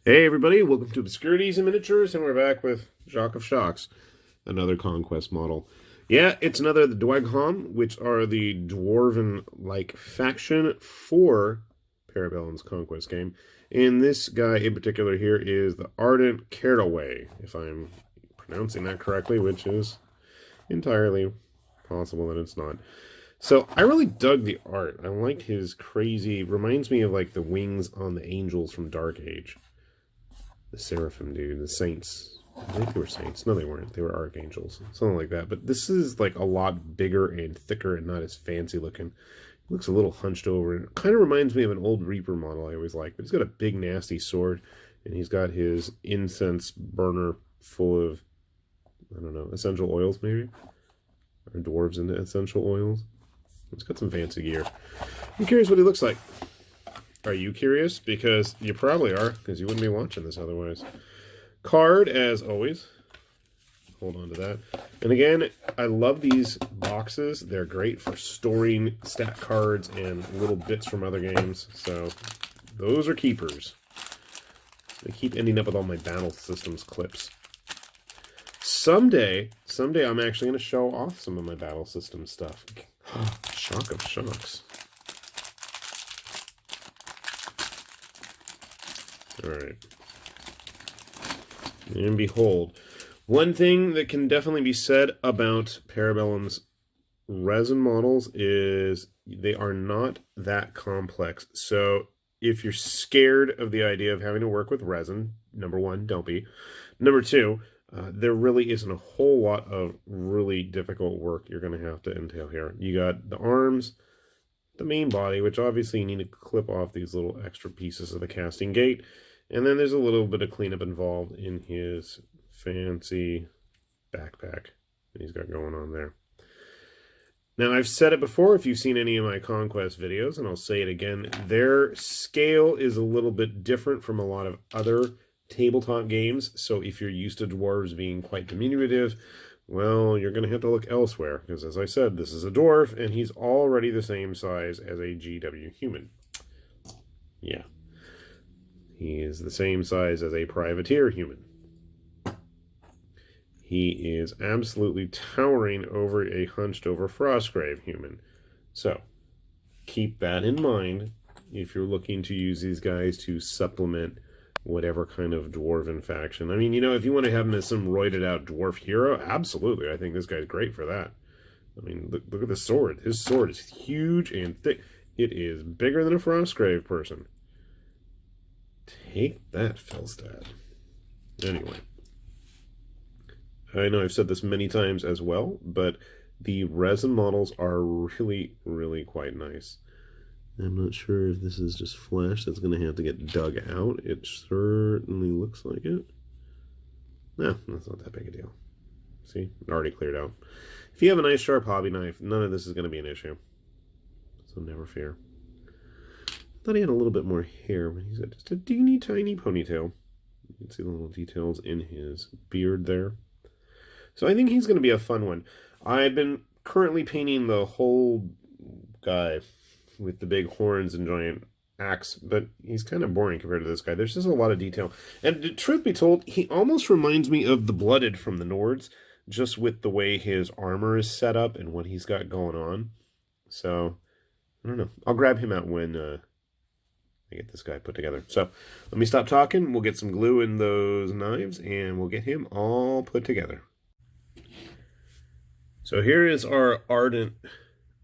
Hey everybody, welcome to Obscurities and Miniatures, and we're back with Shock of Shocks, another Conquest model. Yeah, it's another the Dweghom, which are the Dwarven-like faction for Parabellum's Conquest game. And this guy in particular here is the Ardent Kerawegh, if I'm pronouncing that correctly, which is entirely possible that it's not. So I really dug the art. I like his crazy, reminds me of like the wings on the angels from Dark Age. The seraphim dude, the saints. I think they were saints. No, they weren't. They were archangels. Something like that. But this is like a lot bigger and thicker and not as fancy looking. It looks a little hunched over. It kind of reminds me of an old Reaper model I always liked. But he's got a big, nasty sword. And he's got his incense burner full of, I don't know, essential oils maybe? Or dwarves into essential oils. He's got some fancy gear. I'm curious what he looks like. Are you curious? Because you probably are, because you wouldn't be watching this otherwise. Card, as always. Hold on to that. And again, I love these boxes. They're great for storing stat cards and little bits from other games. So, those are keepers. They keep ending up with all my battle systems clips. Someday I'm actually going to show off some of my battle system stuff. Shock of Shocks. Alright. And behold, one thing that can definitely be said about Parabellum's resin models is they are not that complex. So if you're scared of the idea of having to work with resin, number one, don't be. Number two, there really isn't a whole lot of really difficult work you're going to have to entail here. You got the arms, the main body, which obviously you need to clip off these little extra pieces of the casting gate. And then there's a little bit of cleanup involved in his fancy backpack that he's got going on there. Now, I've said it before if you've seen any of my Conquest videos, and I'll say it again, their scale is a little bit different from a lot of other tabletop games. So if you're used to dwarves being quite diminutive, well, you're going to have to look elsewhere. Because as I said, this is a dwarf, and he's already the same size as a GW human. Yeah. He is the same size as a privateer human. He is absolutely towering over a hunched over Frostgrave human. So, keep that in mind if you're looking to use these guys to supplement whatever kind of dwarven faction. I mean, you know, if you want to have him as some roided out dwarf hero, absolutely. I think this guy's great for that. I mean, look at the sword. His sword is huge and thick. It is bigger than a Frostgrave person. Take that, Felstad. Anyway. I know I've said this many times as well, but the resin models are really, really quite nice. I'm not sure if this is just flesh that's going to have to get dug out. It certainly looks like it. No, that's not that big a deal. See? It already cleared out. If you have a nice sharp hobby knife, none of this is going to be an issue. So never fear. I thought he had a little bit more hair, but he's got just a teeny tiny ponytail. You can see the little details in his beard there. So I think he's going to be a fun one. I've been currently painting the whole guy with the big horns and giant axe, but he's kind of boring compared to this guy. There's just a lot of detail. And truth be told, he almost reminds me of the Blooded from the Nords, just with the way his armor is set up and what he's got going on. So, I don't know. I'll grab him out when I get this guy put together. So, let me stop talking. We'll get some glue in those knives, and we'll get him all put together. So here is our Ardent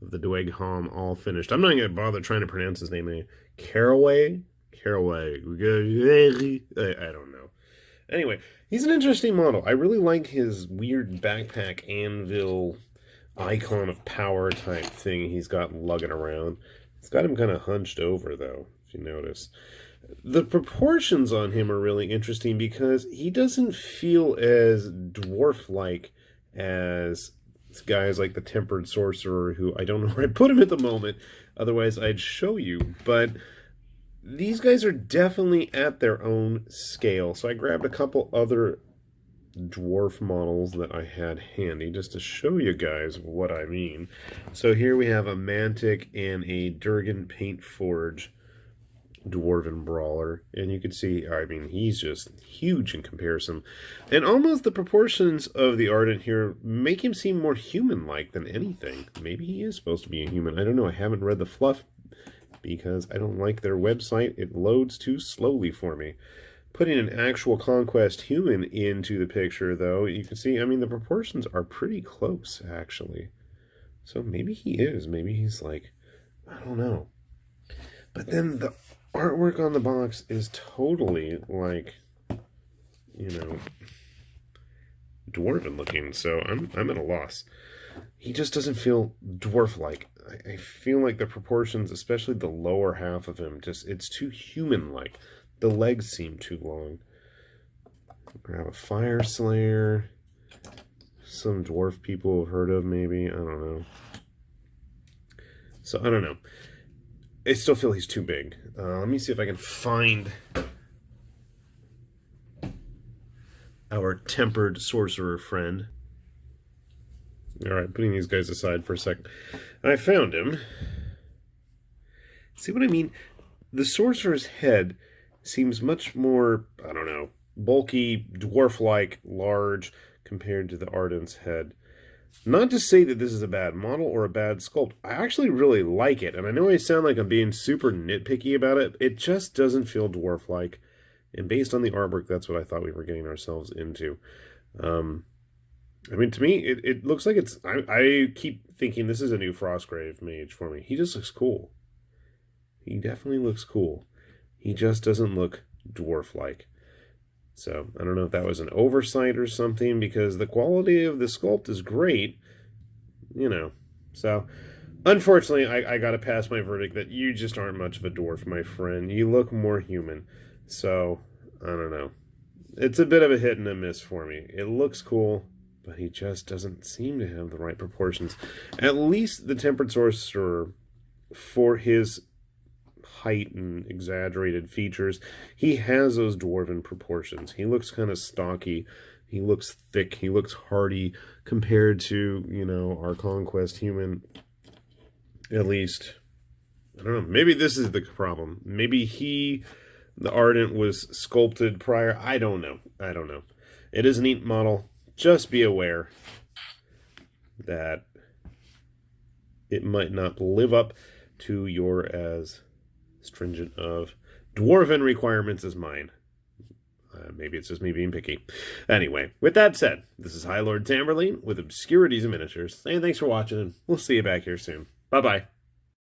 of the Dweghom all finished. I'm not going to bother trying to pronounce his name. Kerawegh? Kerawegh. I don't know. Anyway, he's an interesting model. I really like his weird backpack anvil icon of power type thing he's got lugging around. It's got him kind of hunched over, though, if you notice. The proportions on him are really interesting because he doesn't feel as dwarf-like as guys like the Tempered Sorcerer, who I don't know where I'd put him at the moment, otherwise I'd show you, but these guys are definitely at their own scale. So I grabbed a couple other dwarf models that I had handy just to show you guys what I mean. So here we have a Mantic and a Durgan Paint Forge dwarven brawler, and you can see, I mean, he's just huge in comparison, and almost the proportions of the Ardent here make him seem more human-like than anything. Maybe he is supposed to be a human. I don't know. I haven't read the fluff because I don't like their website. It loads too slowly for me. Putting an actual conquest human into the picture, though, you can see, I mean, the proportions are pretty close, actually. So maybe he is. Maybe he's like, I don't know. But then the artwork on the box is totally, like, you know, dwarven looking. So I'm at a loss. He just doesn't feel dwarf-like. I feel like the proportions, especially the lower half of him, just, it's too human-like. The legs seem too long. Grab a fire slayer. Some dwarf people have heard of, maybe. I don't know. So, I don't know. I still feel he's too big. Let me see if I can find our tempered sorcerer friend. Alright, putting these guys aside for a second. I found him. See what I mean? The sorcerer's head seems much more, I don't know, bulky, dwarf-like, large, compared to the Ardent's head. Not to say that this is a bad model or a bad sculpt. I actually really like it, and I know I sound like I'm being super nitpicky about it. It just doesn't feel dwarf-like, and based on the artwork, that's what I thought we were getting ourselves into. I mean, to me, it looks like it's... I keep thinking this is a new Frostgrave mage for me. He just looks cool. He definitely looks cool. He just doesn't look dwarf-like. So, I don't know if that was an oversight or something, because the quality of the sculpt is great, you know. So, unfortunately, I gotta pass my verdict that you just aren't much of a dwarf, my friend. You look more human. So, I don't know. It's a bit of a hit and a miss for me. It looks cool, but he just doesn't seem to have the right proportions. At least the Tempered Sorcerer, for his height and exaggerated features, he has those dwarven proportions. He looks kind of stocky. He looks thick. He looks hardy compared to, you know, our conquest human. At least, I don't know. Maybe this is the problem. Maybe the Ardent, was sculpted prior. I don't know. I don't know. It is a neat model. Just be aware that it might not live up to your as stringent of dwarven requirements as mine. Maybe it's just me being picky. Anyway, with that said, this is High Lord Tamberline with Obscurities and Miniatures, saying thanks for watching, and we'll see you back here soon. Bye-bye.